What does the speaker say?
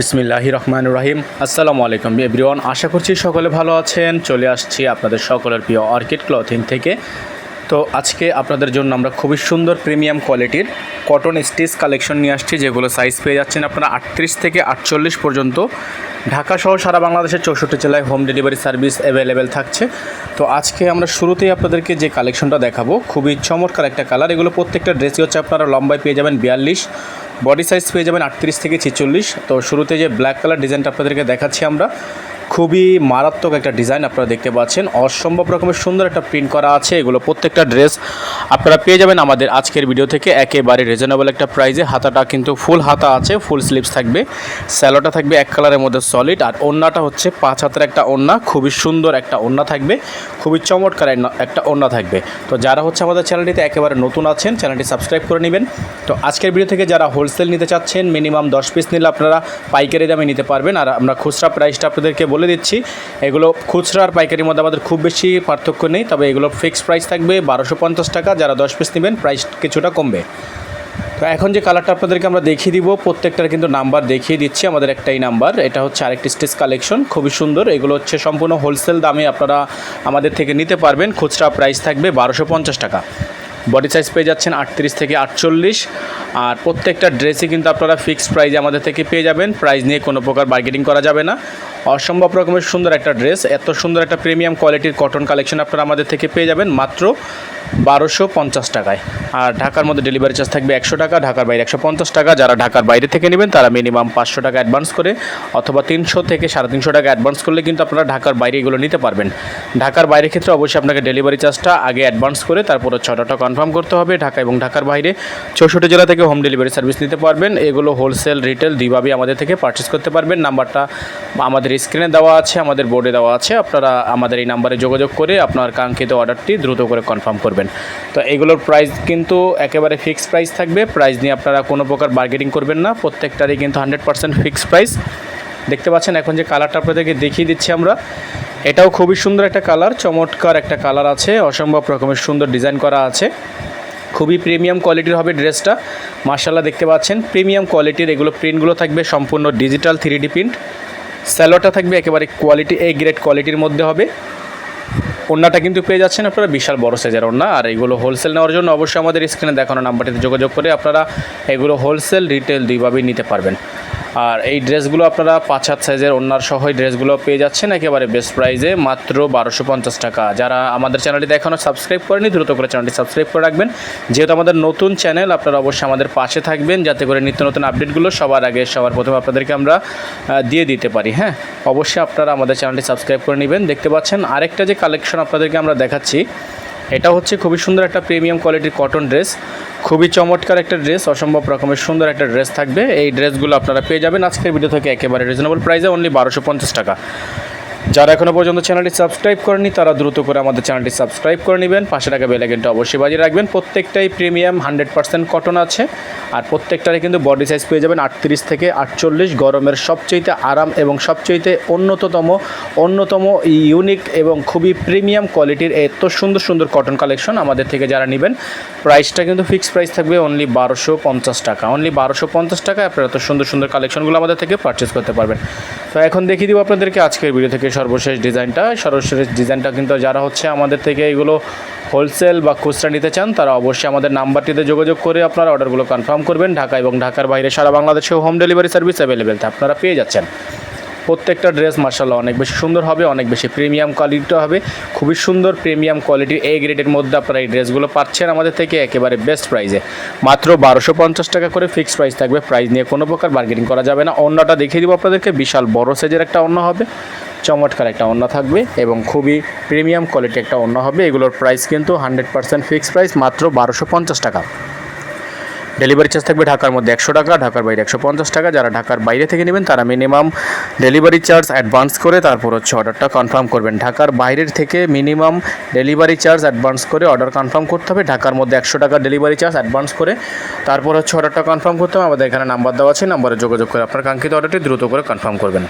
বিসমিল্লাহির রহমানির রহিম। আসসালামু আলাইকুম এভরিওয়ান, আশা করছি সকলে ভালো আছেন। চলে আসছি আপনাদের সকলের প্রিয় অর্কিড ক্লথিং থেকে। তো আজকে আপনাদের জন্য আমরা খুবই সুন্দর প্রিমিয়াম কোয়ালিটির কটন স্টিচ কালেকশন নিয়ে আসছি, যেগুলো সাইজ পেয়ে যাচ্ছেন আপনারা 38 থেকে 48 পর্যন্ত। ঢাকা সহ সারা বাংলাদেশের 64 জেলায় হোম ডেলিভারি সার্ভিস অ্যাভেলেবেল থাকছে। তো আজকে আমরা শুরুতেই আপনাদেরকে যে কালেকশনটা দেখাবো, খুবই চমৎকার একটা কালার। এগুলো প্রত্যেকটা ড্রেসই হচ্ছে আপনারা লম্বায় পেয়ে যাবেন 42, বডি সাইজ পেয়ে যাবেন 38 থেকে 46। তো শুরুতে যে ব্ল্যাক কালার ডিজাইনটা আপনাদেরকে দেখাচ্ছি আমরা, খুবই মারাত্মক একটা ডিজাইন আপনারা দেখতে পাচ্ছেন। অসম্ভব রকমের সুন্দর একটা প্রিন্ট করা আছে। এগুলো প্রত্যেকটা ড্রেস আপনারা পেয়ে যাবেন আমাদের আজকের ভিডিও থেকে একেবারে রিজনেবল একটা প্রাইসে। হাতাটা কিন্তু ফুল হাতা আছে, ফুল স্লিভস থাকবে, স্যালোটা থাকবে এক কালারের মধ্যে সলিড, আর ওড়নাটা হচ্ছে 5 হাতের একটা ওড়না, খুবই সুন্দর একটা ওড়না থাকবে, খুবই চমৎকার একটা ওড়না থাকবে। তো যারা হচ্ছে আমাদের চ্যানেলটিতে একেবারে নতুন আছেন, চ্যানেলটি সাবস্ক্রাইব করে নেবেন। তো আজকের ভিডিও থেকে যারা হোলসেল নিতে চাচ্ছেন, মিনিমাম 10 পিস নিলে আপনারা পাইকারি দামে নিতে পারবেন। আর আমরা খুচরা প্রাইসটা আপনাদেরকে বলে দিচ্ছি। এগুলো খুচরা আর পাইকারির মধ্যে আমাদের খুব বেশি পার্থক্য নেই, তবে এগুলো ফিক্সড প্রাইস থাকবে 1250 টাকা। যারা 10 পিস নেবেন প্রাইস কিছুটা কমবে। তো এখন যে কালারটা আপনাদেরকে আমরা দেখিয়ে দিব, প্রত্যেকটার কিন্তু নাম্বার দেখিয়ে দিচ্ছি। আমাদের একটাই নাম্বার, এটা হচ্ছে আরেকটি স্টিচ কালেকশন, খুবই সুন্দর। এগুলো হচ্ছে সম্পূর্ণ হোলসেল দামে আপনারা আমাদের থেকে নিতে পারবেন। খুচরা প্রাইস থাকবে 1250 টাকা। বডি সাইজ পেয়ে যাচ্ছেন 38 থেকে 48, আর প্রত্যেকটা ড্রেসই কিন্তু আপনারা ফিক্সড প্রাইজে আমাদের থেকে পেয়ে যাবেন। প্রাইস নিয়ে কোনো প্রকার বার্গেনিং করা যাবে না। অসম্ভব রকমের সুন্দর একটা ড্রেস, এত সুন্দর একটা প্রিমিয়াম কোয়ালিটির কটন কালেকশন আপনারা আমাদের থেকে পেয়ে যাবেন মাত্র 1250 টাকায়। আর ঢাকার মধ্যে ডেলিভারি চার্জ থাকবে 100 টাকা, ঢাকার বাইরে 150 টাকা। যারা ঢাকার বাইরে থেকে নেবেন তারা মিনিমাম 500 টাকা অ্যাডভান্স করে অথবা 300 থেকে 350 টাকা অ্যাডভান্স করলে কিন্তু আপনারা ঢাকার বাইরে এগুলো নিতে পারবেন। ঢাকার বাইরের ক্ষেত্রে অবশ্যই আপনাকে ডেলিভারি চার্জটা আগে অ্যাডভান্স করে তারপর অর্ডারটা কনফার্ম করতে হবে। ঢাকা এবং ঢাকার বাইরে 64 জেলা থেকে হোম ডেলিভারি সার্ভিস নিতে পারবেন। এগুলো হোলসেল রিটেল দুইভাবেই আমাদের থেকে পারচেস করতে পারবেন। নাম্বারটা আমাদের স্ক্রিনে দেওয়া আছে, আমাদের বোর্ডে দেওয়া আছে। আপনারা আমাদের এই নাম্বারে যোগাযোগ করে আপনার কাঙ্ক্ষিত অর্ডারটি দ্রুত করে কনফার্ম করবেন। তো এগুলোর প্রাইস কিন্তু একেবারে ফিক্সড প্রাইস থাকবে। প্রাইস নিয়ে আপনারা কোনো প্রকার বার্গেনিং করবেন না, প্রত্যেকটারই কিন্তু 100% ফিক্সড প্রাইস। দেখতে পাচ্ছেন এখন যে কালারটা আপনাদেরকে দেখিয়ে দিচ্ছি আমরা, এটাও খুবই সুন্দর একটা কালার, চমৎকার একটা কালার আছে, অসম্ভব রকমের সুন্দর ডিজাইন করা আছে। খুবই প্রিমিয়াম কোয়ালিটির হবে ড্রেসটা, মাশাআল্লাহ দেখতে পাচ্ছেন প্রিমিয়াম কোয়ালিটির। এগুলো প্রিন্টগুলো থাকবে সম্পূর্ণ ডিজিটাল 3D প্রিন্ট। স্যালোটা থাকবে একেবারে কোয়ালিটি A গ্রেড কোয়ালিটির মধ্যে হবে। ওড়নাটা কিন্তু পেয়ে যাচ্ছেন আপনারা বিশাল বড় সাইজের ওড়না। আর এগুলো হোলসেল নেওয়ার জন্য অবশ্যই আমাদের স্ক্রিনে দেখানো নাম্বারটিতে যোগাযোগ করে আপনারা এগুলো হোলসেল রিটেল দুইভাবেই নিতে পারবেন। আর এই ড্রেসগুলো আপনারা 5 হাত সাইজের ওড়নার সহ এই ড্রেসগুলো পেয়ে যাচ্ছেন একেবারে বেস্ট প্রাইসে মাত্র 1250 টাকা। যারা আমাদের চ্যানেলটি এখনও সাবস্ক্রাইব করেনি দ্রুত করে চ্যানেলটি সাবস্ক্রাইব করে রাখবেন। যেহেতু আমাদের নতুন চ্যানেল, আপনারা অবশ্যই আমাদের পাশে থাকবেন যাতে করে নিত্য নতুন আপডেটগুলো সবার আগে সবার প্রথমে আপনাদেরকে আমরা দিয়ে দিতে পারি। হ্যাঁ, অবশ্যই আপনারা আমাদের চ্যানেলটি সাবস্ক্রাইব করে নেবেন। দেখতে পাচ্ছেন আরেকটা যে কালেকশন আপনাদেরকে আমরা দেখাচ্ছি, এটা হচ্ছে খুবই সুন্দর একটা প্রিমিয়াম কোয়ালিটির কটন ড্রেস, খুবই চমৎকার একটা ড্রেস, অসম্ভব রকমের সুন্দর একটা ড্রেস থাকবে। এই ড্রেসগুলো আপনারা পেয়ে যাবেন আজকের ভিডিও থেকে একেবারে রিজনেবল প্রাইসে অনলি 1250 টাকা। যারা এখনও পর্যন্ত চ্যানেলটি সাবস্ক্রাইব করেনি তারা দ্রুত করে আমাদের চ্যানেলটি সাবস্ক্রাইব করে নেবেন, পাশে থাকা বেল আইকনটা অবশ্যই বাজিয়ে রাখবেন। প্রত্যেকটাই প্রিমিয়াম 100% কটন আছে, আর প্রত্যেকটারে কিন্তু বডি সাইজ পেয়ে যাবেন 38 থেকে 48। গরমের সবচেয়ে আরাম এবং সবচেয়ে অন্যতম ইউনিক এবং খুবই প্রিমিয়াম কোয়ালিটির এত সুন্দর সুন্দর কটন কালেকশন আমাদের থেকে যারা নেবেন, প্রাইসটা কিন্তু ফিক্সড প্রাইস থাকবে অনলি 1250 টাকা। অনলি 1250 টাকায় আপনারা এত সুন্দর সুন্দর কালেকশনগুলো আমাদের থেকে পারচেস করতে পারবেন। তো এখন দেখিয়ে দিব আপনাদেরকে আজকের ভিডিও থেকে সর্বশেষ ডিজাইনটা কিন্তু যারা হচ্ছে আমাদের থেকে এগুলো হোলসেল বা খুচরা নিতে চান তারা অবশ্যই আমাদের নাম্বারটিতে যোগাযোগ করে আপনারা অর্ডারগুলো কনফার্ম করবেন। ঢাকা এবং ঢাকার বাইরে সারা বাংলাদেশে হোম ডেলিভারি সার্ভিস অ্যাভেলেবেল আপনারা পেয়ে যাচ্ছেন। প্রত্যেকটা ড্রেস মাশাআল্লাহ অনেক বেশি সুন্দর হবে, অনেক বেশি প্রিমিয়াম কোয়ালিটি হবে, খুবই সুন্দর প্রিমিয়াম কোয়ালিটির A গ্রেডের মধ্যে আপনারা এই ড্রেসগুলো পাচ্ছেন আমাদের থেকে একেবারে বেস্ট প্রাইসে মাত্র 1250 টাকা করে ফিক্সড প্রাইস থাকবে। প্রাইস নিয়ে কোনো প্রকার বার্গেনিং করা যাবে না। ওড়নাটা দেখিয়ে দিব আপনাদেরকে, বিশাল বড় সাইজের একটা ওড়না হবে, চমৎকার একটা ওড়না থাকবে এবং খুবই প্রিমিয়াম কোয়ালিটি একটা ওড়না হবে। এগুলোর প্রাইস কিন্তু 100% ফিক্সড প্রাইস মাত্র 1250 টাকা। ডেলিভারি চার্জ থাকবে ঢাকার মধ্যে 100 টাকা, ঢাকার বাইরে 150 টাকা। যারা ঢাকার বাইরে থেকে নেবেন তারা মিনিমাম ডেলিভারি চার্জ অ্যাডভান্স করে তারপর হচ্ছে অর্ডারটা কনফার্ম করবেন। ঢাকার বাইরের থেকে মিনিমাম ডেলিভারি চার্জ অ্যাডভান্স করে অর্ডার কনফার্ম করতে হবে। ঢাকার মধ্যে 100 টাকা ডেলিভারি চার্জ অ্যাডভান্স করে তারপর হচ্ছে অর্ডারটা কনফার্ম করতে হবে। আমাদের এখানে নাম্বার দেওয়া আছে, নাম্বারে যোগাযোগ করে আপনার কাঙ্ক্ষিত অর্ডারটি দ্রুত করে কনফার্ম করবেন।